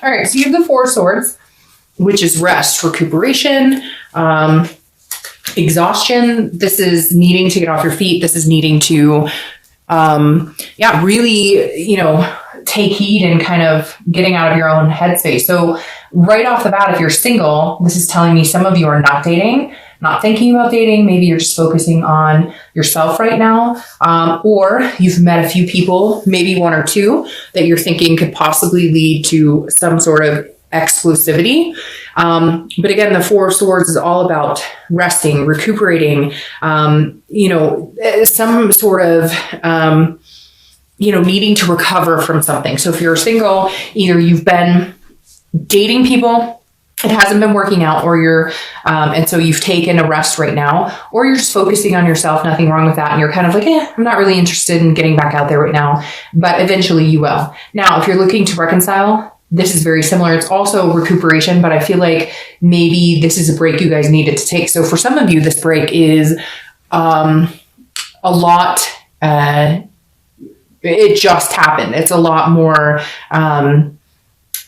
All right. So you have the Four of Swords, which is rest, recuperation, exhaustion. This is needing to get off your feet. This is needing to, really, take heed and kind of getting out of your own headspace. So right off the bat, if you're single, this is telling me some of you are not dating, not thinking about dating. Maybe you're just focusing on yourself right now. Or you've met a few people, maybe one or two, that you're thinking could possibly lead to some sort of exclusivity. But again, the Four of Swords is all about resting, recuperating, some sort of, needing to recover from something. So if you're single, either you've been dating people, it hasn't been working out, or you're, and so you've taken a rest right now, or you're just focusing on yourself, nothing wrong with that. And you're kind of like, I'm not really interested in getting back out there right now, but eventually you will. Now, if you're looking to reconcile, this is very similar. It's also recuperation, but I feel like maybe this is a break you guys needed to take. So for some of you, this break is, a lot, it just happened. It's a lot more,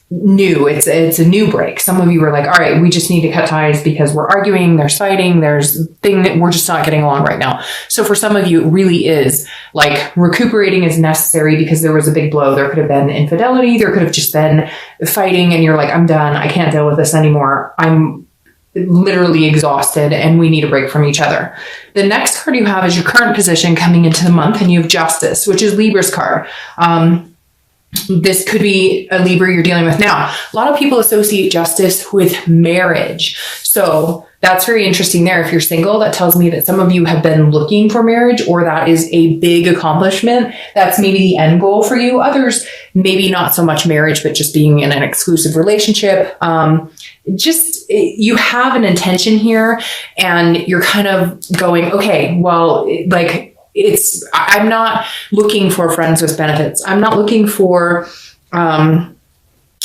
new. It's a new break. Some of you were like, all right, we just need to cut ties because we're arguing, there's fighting, there's thing that we're just not getting along right now. So for some of you, it really is like recuperating is necessary because there was a big blow. There could have been infidelity. There could have just been fighting and you're like, I'm done. I can't deal with this anymore. I'm literally exhausted and we need a break from each other. The next card you have is your current position coming into the month, and you have Justice, which is Libra's card. This could be a Libra you're dealing with now. A lot of people associate justice with marriage. So that's very interesting there. If you're single, that tells me that some of you have been looking for marriage, or that is a big accomplishment. That's maybe the end goal for you. Others, maybe not so much marriage, but just being in an exclusive relationship. You have an intention here and you're kind of going, okay, well, I'm not looking for friends with benefits. I'm not looking for, an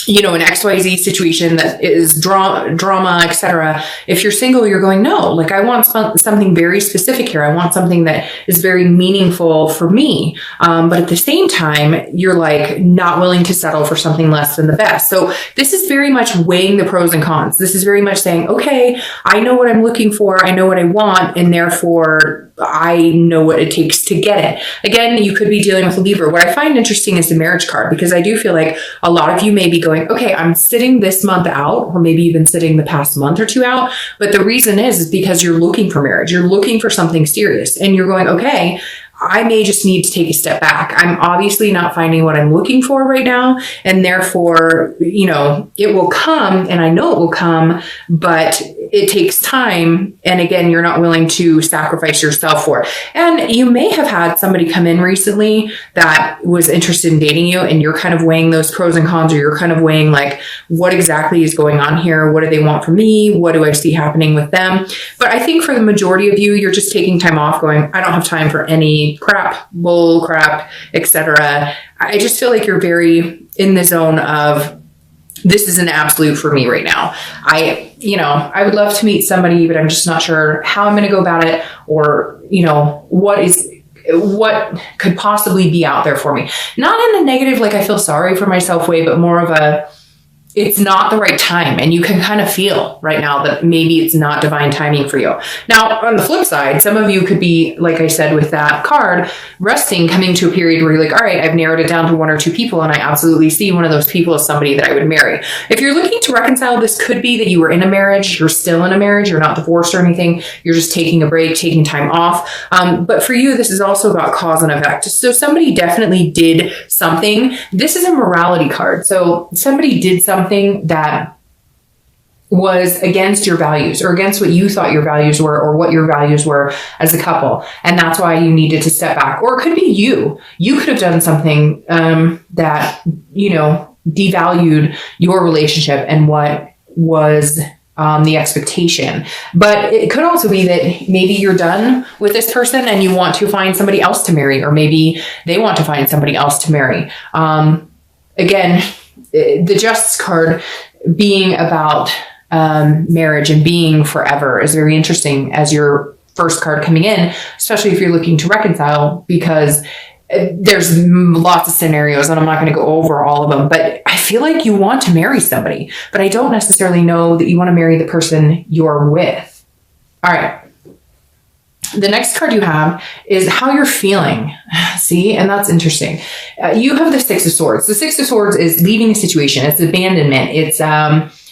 XYZ situation that is drama, etc. If you're single, you're going, no, like I want something very specific here. I want something that is very meaningful for me. But at the same time, you're like not willing to settle for something less than the best. So this is very much weighing the pros and cons. This is very much saying, okay, I know what I'm looking for. I know what I want. And therefore I know what it takes to get it. Again, you could be dealing with a Libra. What I find interesting is the marriage card, because I do feel like a lot of you may be going, okay, I'm sitting this month out, or maybe even sitting the past month or two out. But the reason is because you're looking for marriage. You're looking for something serious and you're going, okay, I may just need to take a step back. I'm obviously not finding what I'm looking for right now. And therefore, it will come, and I know it will come, but it takes time. And again, you're not willing to sacrifice yourself for it. And you may have had somebody come in recently that was interested in dating you, and you're kind of weighing those pros and cons, or you're kind of weighing like, what exactly is going on here? What do they want from me? What do I see happening with them? But I think for the majority of you, you're just taking time off going, I don't have time for any bull crap, etc. I just feel like you're very in the zone of, this is an absolute for me right now. I would love to meet somebody, but I'm just not sure how I'm going to go about it, or, what could possibly be out there for me. Not in a negative, like I feel sorry for myself way, but more of a, it's not the right time. And you can kind of feel right now that maybe it's not divine timing for you. Now, on the flip side, some of you could be, like I said, with that card, resting, coming to a period where you're like, all right, I've narrowed it down to one or two people, and I absolutely see one of those people as somebody that I would marry. If you're looking to reconcile, this could be that you were in a marriage, you're still in a marriage, you're not divorced or anything, you're just taking a break, taking time off. But for you, this is also about cause and effect. So somebody definitely did something. This is a morality card. So somebody did something that was against your values, or against what you thought your values were, or what your values were as a couple. And that's why you needed to step back. Or it could be you. You could have done something that, devalued your relationship and what was the expectation. But it could also be that maybe you're done with this person and you want to find somebody else to marry, or maybe they want to find somebody else to marry. Again, the Justice card being about marriage and being forever is very interesting as your first card coming in, especially if you're looking to reconcile, because there's lots of scenarios and I'm not going to go over all of them, but I feel like you want to marry somebody, but I don't necessarily know that you want to marry the person you're with. All right. The next card you have is how you're feeling. See, and that's interesting. You have the Six of Swords. The Six of Swords is leaving a situation. It's abandonment. It's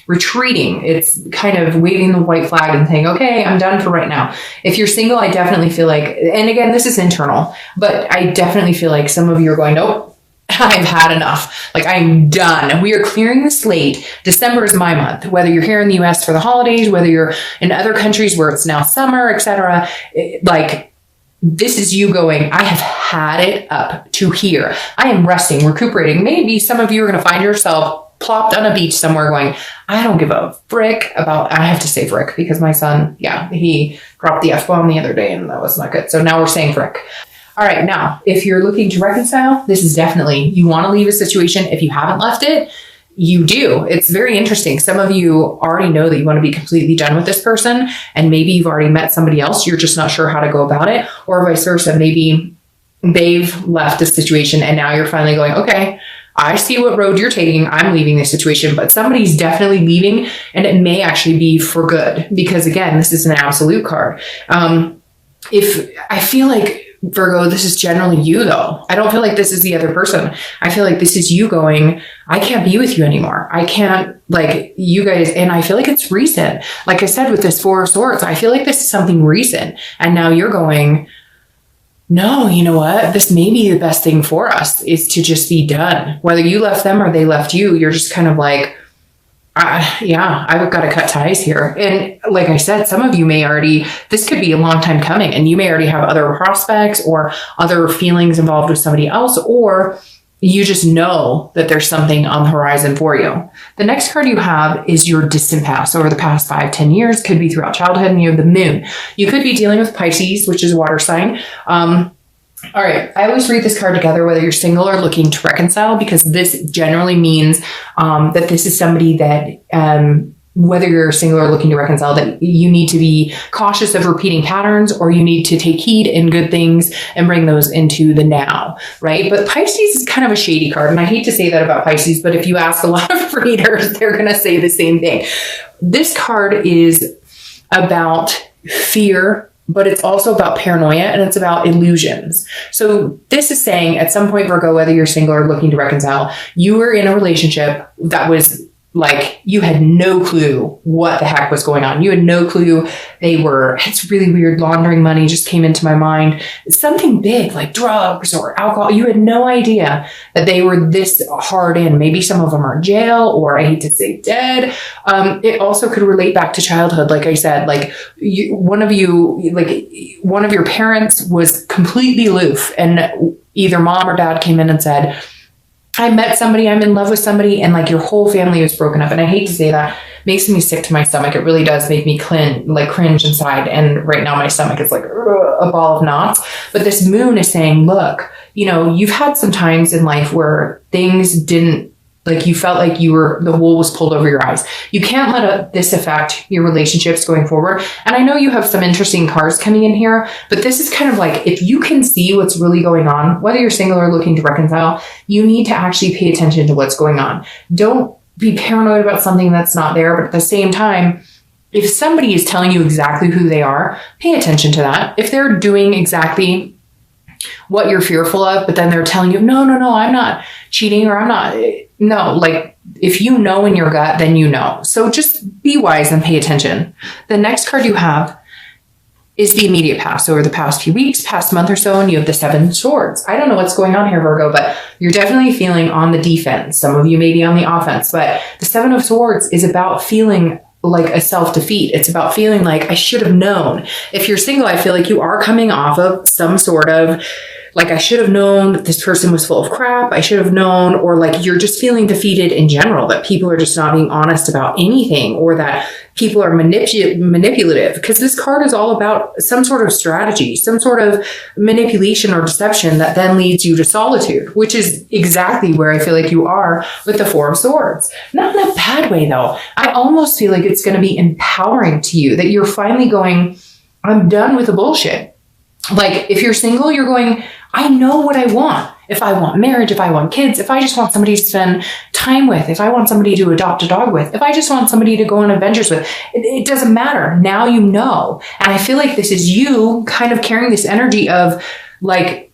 retreating. It's kind of waving the white flag and saying, okay, I'm done for right now. If you're single, I definitely feel like, and again, this is internal, but I definitely feel like some of you are going, nope, I've had enough. Like, I'm done. We are clearing the slate. December is my month. Whether you're here in the US for the holidays, whether you're in other countries where it's now summer, etc. Like, this is you going, I have had it up to here. I am resting, recuperating. Maybe some of you are going to find yourself plopped on a beach somewhere going, I don't give a frick about, I have to say frick because my son, he dropped the F-bomb the other day and that was not good. So now we're saying frick. All right. Now, if you're looking to reconcile, this is definitely, you want to leave a situation. If you haven't left it, you do. It's very interesting. Some of you already know that you want to be completely done with this person, and maybe you've already met somebody else. You're just not sure how to go about it, or vice versa. Maybe they've left the situation and now you're finally going, okay, I see what road you're taking. I'm leaving this situation, but somebody's definitely leaving, and it may actually be for good because, again, this is an absolute card. If I feel like, Virgo, this is generally you though. I don't feel like this is the other person. I feel like this is you going, I can't be with you anymore. I can't, like, you guys, and I feel like it's recent. Like I said, with this Four of Swords, I feel like this is something recent. And now you're going, no, you know what? This may be the best thing for us is to just be done. Whether you left them or they left you, you're just kind of like, I've got to cut ties here. And like I said, some of you may already, this could be a long time coming and you may already have other prospects or other feelings involved with somebody else, or you just know that there's something on the horizon for you. The next card you have is your distant past over the past 5-10 years, could be throughout childhood, and you have the moon. You could be dealing with Pisces, which is a water sign. All right. I always read this card together, whether you're single or looking to reconcile, because this generally means that this is somebody that, whether you're single or looking to reconcile, that you need to be cautious of repeating patterns, or you need to take heed in good things and bring those into the now, right? But Pisces is kind of a shady card. And I hate to say that about Pisces, but if you ask a lot of readers, they're going to say the same thing. This card is about fear, but it's also about paranoia, and it's about illusions. So this is saying at some point, Virgo, whether you're single or looking to reconcile, you were in a relationship that was like, you had no clue what the heck was going on. You had no clue they were, it's really weird, laundering money just came into my mind. Something big like drugs or alcohol. You had no idea that they were this hard in. Maybe some of them are in jail, or I hate to say dead. It also could relate back to childhood. Like I said, like one of your parents was completely aloof, and either mom or dad came in and said, I met somebody, I'm in love with somebody, and like your whole family was broken up. And I hate to say that, makes me sick to my stomach. It really does make me cringe inside. And right now my stomach is like a ball of knots. But this moon is saying, look, you've had some times in life where things didn't, like, you felt like the wool was pulled over your eyes. You can't let this affect your relationships going forward. And I know you have some interesting cards coming in here, but this is kind of like, if you can see what's really going on, whether you're single or looking to reconcile, you need to actually pay attention to what's going on. Don't be paranoid about something that's not there. But at the same time, if somebody is telling you exactly who they are, pay attention to that. If they're doing exactly what you're fearful of, but then they're telling you, no, I'm not cheating, or I'm not, no, like, if you know in your gut, then you know. So just be wise and pay attention. The next card you have is the immediate past, over the past few weeks, past month or so, and you have the Seven of Swords. I don't know what's going on here, Virgo, but you're definitely feeling on the defense. Some of you may be on the offense, but the Seven of Swords is about feeling like a self-defeat. It's about feeling like, I should have known. If you're single, I feel like you are coming off of some sort of, like, I should have known that this person was full of crap. I should have known, or like you're just feeling defeated in general, that people are just not being honest about anything, or that people are manipulative, because this card is all about some sort of strategy, some sort of manipulation or deception that then leads you to solitude, which is exactly where I feel like you are with the Four of Swords. Not in a bad way though. I almost feel like it's going to be empowering to you, that you're finally going, I'm done with the bullshit. Like, if you're single, you're going, I know what I want. If I want marriage, if I want kids, if I just want somebody to spend time with, if I want somebody to adopt a dog with, if I just want somebody to go on adventures with, it doesn't matter. Now you know. And I feel like this is you kind of carrying this energy of like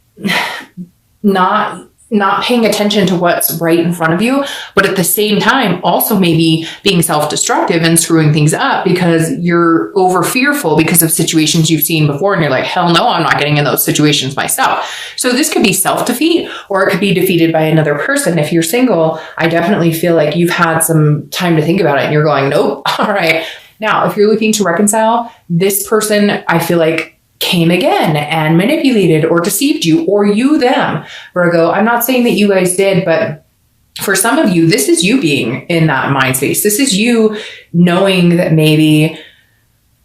not paying attention to what's right in front of you, but at the same time, also maybe being self-destructive and screwing things up because you're over fearful because of situations you've seen before. And you're like, hell no, I'm not getting in those situations myself. So this could be self-defeat, or it could be defeated by another person. If you're single, I definitely feel like you've had some time to think about it and you're going, nope. All right. Now, if you're looking to reconcile, this person, I feel like came again and manipulated or deceived you, or you them, Virgo. I'm not saying that you guys did, but for some of you, this is you being in that mind space. This is you knowing that maybe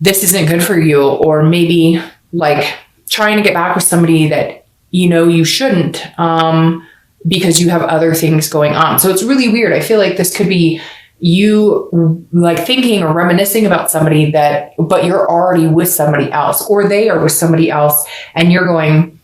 this isn't good for you, or maybe like trying to get back with somebody that you know you shouldn't because you have other things going on. So it's really weird. I feel like this could be you like thinking or reminiscing about somebody but you're already with somebody else, or they are with somebody else, and you're going,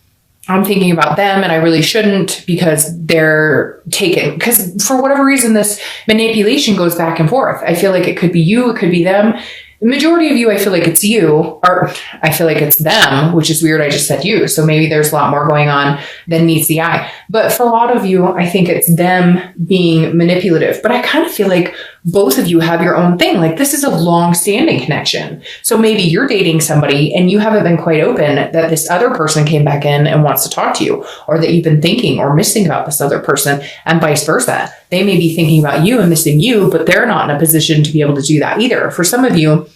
I'm thinking about them and I really shouldn't because they're taken. Because for whatever reason, this manipulation goes back and forth. I feel like it could be you, it could be them. The majority of you, I feel like it's you, or I feel like it's them, which is weird. I just said you. So maybe there's a lot more going on than meets the eye. But for a lot of you, I think it's them being manipulative. But I kind of feel like both of you have your own thing. Like this is a long-standing connection. So maybe you're dating somebody and you haven't been quite open that this other person came back in and wants to talk to you, or that you've been thinking or missing about this other person, and vice versa. They may be thinking about you and missing you, but they're not in a position to be able to do that either. For some of you,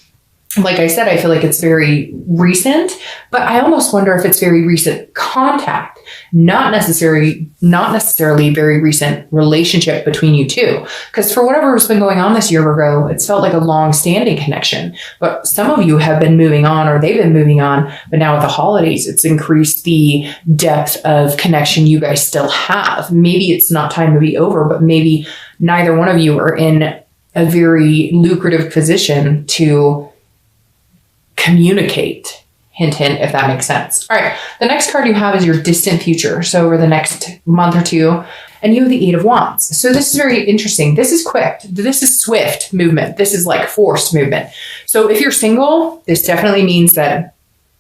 like I said, I feel like it's very recent, but I almost wonder if it's very recent contact, not necessarily very recent relationship between you two. Because for whatever has been going on this year, Virgo, it's felt like a long-standing connection. But some of you have been moving on, or they've been moving on, but now with the holidays, it's increased the depth of connection you guys still have. Maybe it's not time to be over, but maybe neither one of you are in a very lucrative position to communicate. Hint, hint, if that makes sense. All right. The next card you have is your distant future. So over the next month or two, and you have the 8 of Wands. So this is very interesting. This is quick. This is swift movement. This is like forced movement. So if you're single, this definitely means that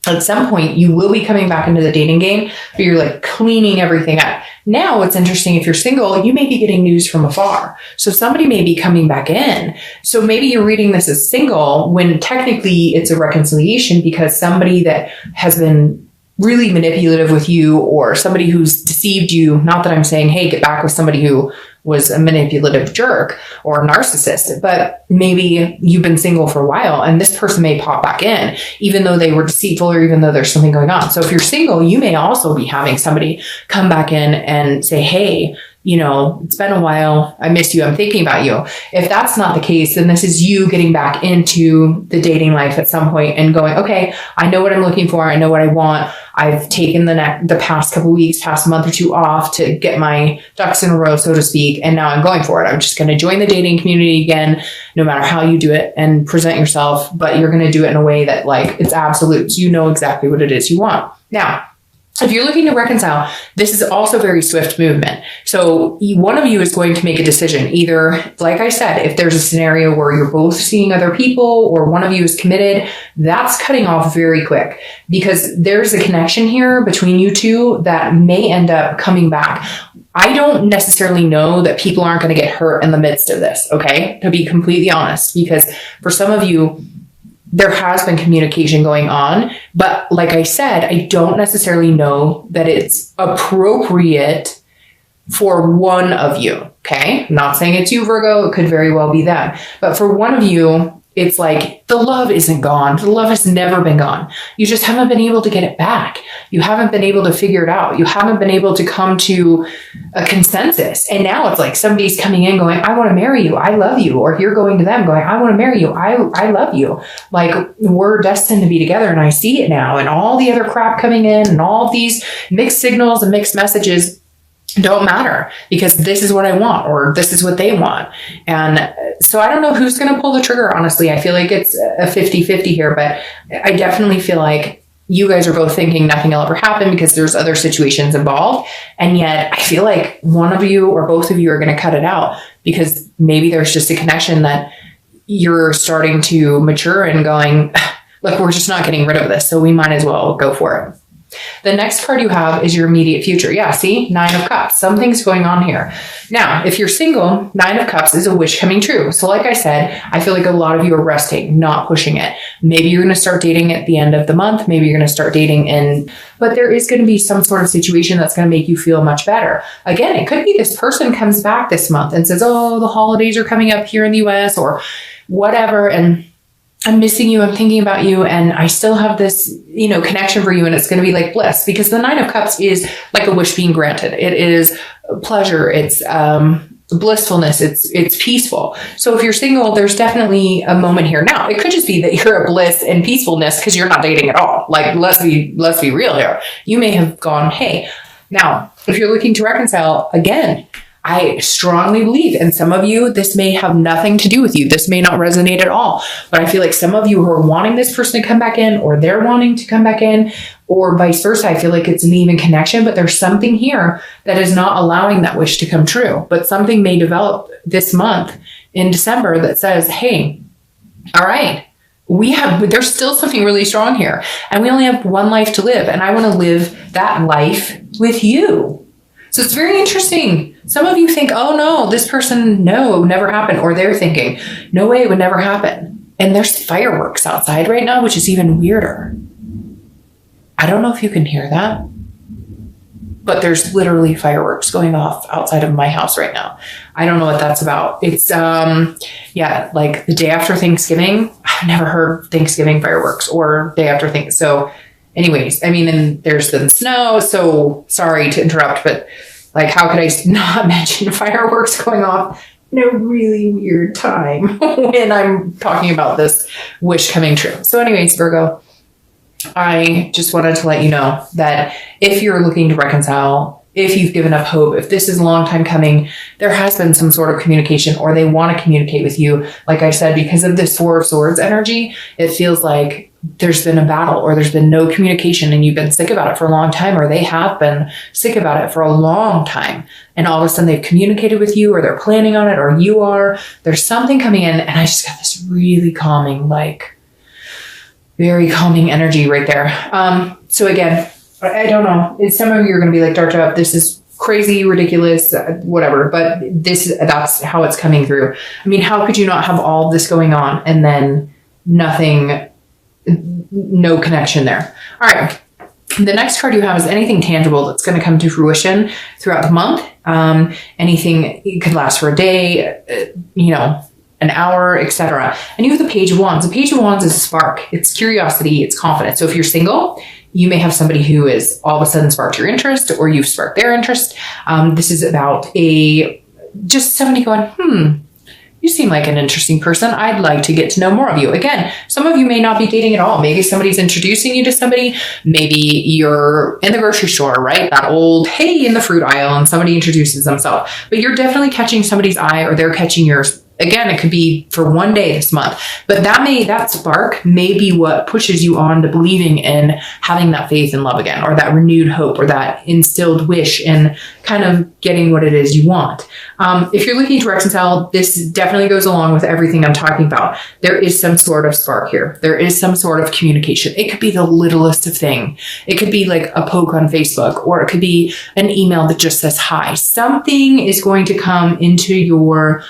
at some point you will be coming back into the dating game, but you're like cleaning everything up. Now, what's interesting, if you're single, you may be getting news from afar. So somebody may be coming back in. So maybe you're reading this as single when technically it's a reconciliation, because somebody that has been really manipulative with you, or somebody who's deceived you, not that I'm saying, hey, get back with somebody who was a manipulative jerk or a narcissist, but maybe you've been single for a while and this person may pop back in, even though they were deceitful or even though there's something going on. So if you're single, you may also be having somebody come back in and say, hey, you know, it's been a while. I miss you. I'm thinking about you. If that's not the case, then this is you getting back into the dating life at some point and going, okay, I know what I'm looking for. I know what I want. I've taken the past couple weeks, past month or two off to get my ducks in a row, so to speak. And now I'm going for it. I'm just going to join the dating community again, no matter how you do it and present yourself, but you're going to do it in a way that like it's absolute. So you know exactly what it is you want. Now, if you're looking to reconcile, this is also very swift movement. So one of you is going to make a decision. Either, like I said, if there's a scenario where you're both seeing other people or one of you is committed, that's cutting off very quick, because there's a connection here between you two that may end up coming back. I don't necessarily know that people aren't going to get hurt in the midst of this, okay? To be completely honest, because for some of you, there has been communication going on, but like I said, I don't necessarily know that it's appropriate for one of you, okay? I'm not saying it's you, Virgo. It could very well be them. But for one of you, it's like the love isn't gone. The love has never been gone. You just haven't been able to get it back. You haven't been able to figure it out. You haven't been able to come to a consensus. And now it's like somebody's coming in going, I want to marry you. I love you. Or you're going to them going, I want to marry you. I love you. Like we're destined to be together. And I see it now. And all the other crap coming in and all these mixed signals and mixed messages don't matter, because this is what I want, or this is what they want. And so I don't know who's going to pull the trigger. Honestly, I feel like it's a 50-50 here, but I definitely feel like you guys are both thinking nothing will ever happen because there's other situations involved. And yet I feel like one of you or both of you are going to cut it out because maybe there's just a connection that you're starting to mature and going, look, we're just not getting rid of this. So we might as well go for it. The next card you have is your immediate future. Yeah, see, 9 of Cups. Something's going on here. Now, if you're single, 9 of Cups is a wish coming true. So like I said, I feel like a lot of you are resting, not pushing it. Maybe you're going to start dating at the end of the month. Maybe you're going to start dating but there is going to be some sort of situation that's going to make you feel much better. Again, it could be this person comes back this month and says, oh, the holidays are coming up here in the US or whatever. And I'm missing you. I'm thinking about you. And I still have this, connection for you. And it's going to be like bliss because the 9 of Cups is like a wish being granted. It is pleasure. It's blissfulness. It's peaceful. So if you're single, there's definitely a moment here. Now, it could just be that you're a bliss and peacefulness because you're not dating at all. Like, let's be real here. You may have gone, hey, now, if you're looking to reconcile, again, I strongly believe, and some of you, this may have nothing to do with you. This may not resonate at all, but I feel like some of you who are wanting this person to come back in or they're wanting to come back in or vice versa. I feel like it's an even connection, but there's something here that is not allowing that wish to come true. But something may develop this month in December that says, hey, all right, there's still something really strong here and we only have one life to live. And I want to live that life with you. So it's very interesting. Some of you think, oh no, this person, no, never happened. Or they're thinking, no way, it would never happen. And there's fireworks outside right now, which is even weirder. I don't know if you can hear that, but there's literally fireworks going off outside of my house right now. I don't know what that's about. It's, like the day after Thanksgiving. I've never heard Thanksgiving fireworks or day after Thanksgiving. So anyways, and there's been snow, so sorry to interrupt, but like, how could I not mention fireworks going off in a really weird time when I'm talking about this wish coming true? So anyways, Virgo, I just wanted to let you know that if you're looking to reconcile, if you've given up hope, if this is a long time coming, there has been some sort of communication or they want to communicate with you. Like I said, because of this 4 of Swords energy, it feels like there's been a battle or there's been no communication and you've been sick about it for a long time, or they have been sick about it for a long time. And all of a sudden they've communicated with you or they're planning on it or you are. There's something coming in and I just got this really calming, very calming energy right there. So again, I don't know. Some of you are going to be like, Darja, this is crazy, ridiculous, whatever. But that's how it's coming through. How could you not have all of this going on and then nothing, no connection there? All right. The next card you have is anything tangible that's going to come to fruition throughout the month. Anything, it could last for a day, an hour, etc. And you have the Page of Wands. The Page of Wands is a spark. It's curiosity. It's confidence. So if you're single, you may have somebody who is all of a sudden sparked your interest or you've sparked their interest. This is about just somebody going, you seem like an interesting person. I'd like to get to know more of you. Again, some of you may not be dating at all. Maybe somebody's introducing you to somebody. Maybe you're in the grocery store, right? That old, hey, in the fruit aisle, and somebody introduces themselves. But you're definitely catching somebody's eye or they're catching yours. Again, it could be for one day this month, but that spark may be what pushes you on to believing in having that faith and love again, or that renewed hope, or that instilled wish in kind of getting what it is you want. If you're looking to reconcile, this definitely goes along with everything I'm talking about. There is some sort of spark here. There is some sort of communication. It could be the littlest of thing. It could be like a poke on Facebook, or it could be an email that just says hi. Something is going to come into your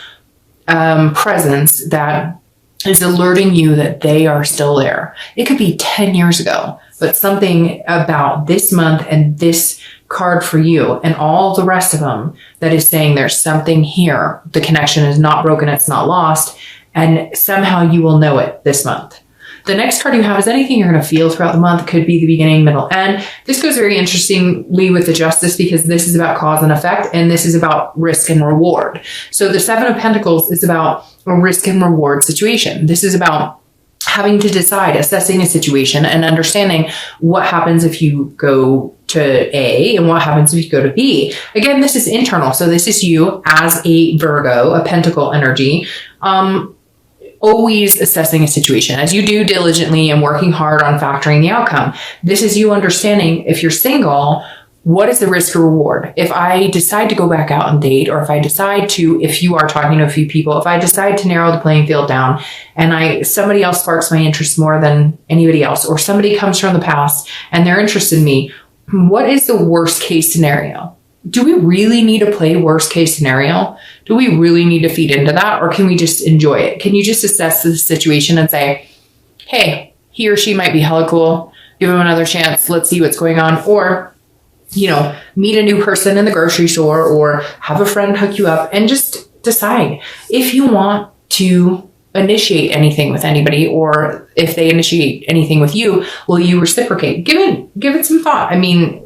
presence that is alerting you that they are still there. It could be 10 years ago, but something about this month and this card for you and all the rest of them that is saying there's something here. The connection is not broken. It's not lost. And somehow you will know it this month. The next card you have is anything you're going to feel throughout the month. Could be the beginning, middle, end. This goes very interestingly with the Justice because this is about cause and effect, and this is about risk and reward. So the 7 of Pentacles is about a risk and reward situation. This is about having to decide, assessing a situation and understanding what happens if you go to A and what happens if you go to B. Again, this is internal. So this is you as a Virgo, a Pentacle energy. always assessing a situation as you do diligently and working hard on factoring the outcome. This is you understanding, if you're single, what is the risk or reward? If I decide to go back out and date, or if I decide to, if you are talking to a few people, if I decide to narrow the playing field down and somebody else sparks my interest more than anybody else, or somebody comes from the past and they're interested in me, what is the worst case scenario? Do we really need to play worst case scenario? Do we really need to feed into that? Or can we just enjoy it? Can you just assess the situation and say, hey, he or she might be hella cool. Give him another chance. Let's see what's going on. Or, meet a new person in the grocery store, or have a friend hook you up, and just decide if you want to initiate anything with anybody, or if they initiate anything with you, will you reciprocate? Give it some thought. I mean,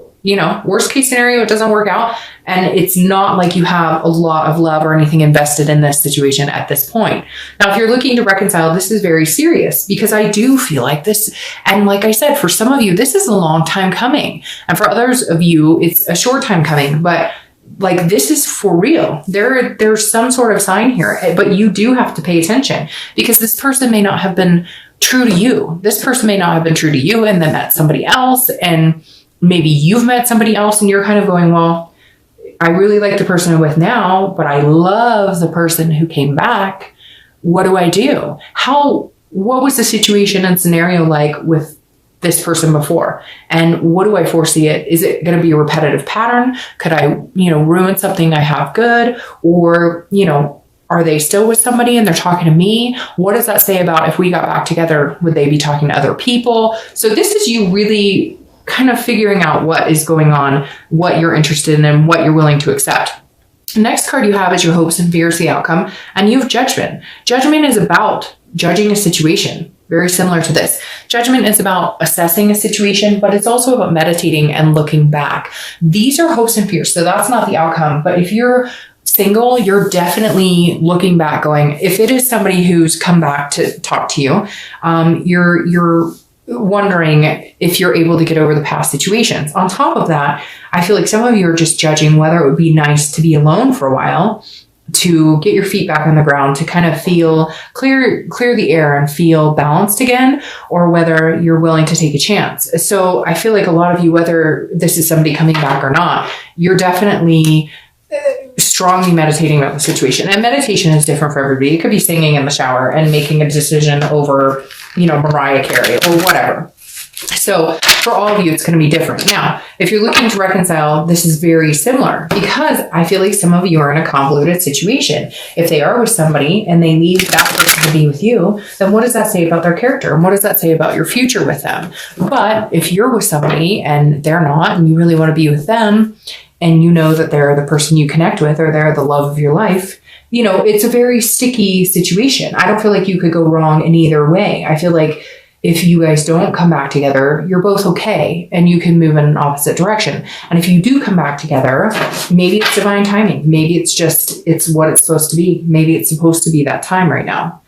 worst case scenario, it doesn't work out. And it's not like you have a lot of love or anything invested in this situation at this point. Now, if you're looking to reconcile, this is very serious, because I do feel like this. And like I said, for some of you, this is a long time coming. And for others of you, it's a short time coming, but like, this is for real. There's some sort of sign here, but you do have to pay attention, because this person may not have been true to you. This person may not have been true to you and then met somebody else. And maybe you've met somebody else and you're kind of going, well, I really like the person I'm with now, but I love the person who came back. What do I do? What was the situation and scenario like with this person before? And what do I foresee it? Is it going to be a repetitive pattern? Could I, ruin something I have good? Or, are they still with somebody and they're talking to me? What does that say about if we got back together? Would they be talking to other people? So this is you really kind of figuring out what is going on, what you're interested in, and what you're willing to accept. The next card you have is your hopes and fears, the outcome, and you have judgment. Judgment is about judging a situation, very similar to this. Judgment is about assessing a situation, but it's also about meditating and looking back. These are hopes and fears, so that's not the outcome. But if you're single, you're definitely looking back going, if it is somebody who's come back to talk to you, you're wondering if you're able to get over the past situations. On top of that, I feel like some of you are just judging whether it would be nice to be alone for a while, to get your feet back on the ground, to kind of feel clear the air and feel balanced again, or whether you're willing to take a chance. So I feel like a lot of you, whether this is somebody coming back or not, you're definitely strongly meditating about the situation. And meditation is different for everybody. It could be singing in the shower and making a decision over, Mariah Carey or whatever. So for all of you, it's going to be different. Now, if you're looking to reconcile, this is very similar, because I feel like some of you are in a convoluted situation. If they are with somebody and they leave that person to be with you, then what does that say about their character? And what does that say about your future with them? But if you're with somebody and they're not, and you really want to be with them, and you know that they're the person you connect with, or they're the love of your life, it's a very sticky situation. I don't feel like you could go wrong in either way. I feel like if you guys don't come back together, you're both okay, and you can move in an opposite direction. And if you do come back together, maybe it's divine timing. Maybe it's what it's supposed to be. Maybe it's supposed to be that time right now.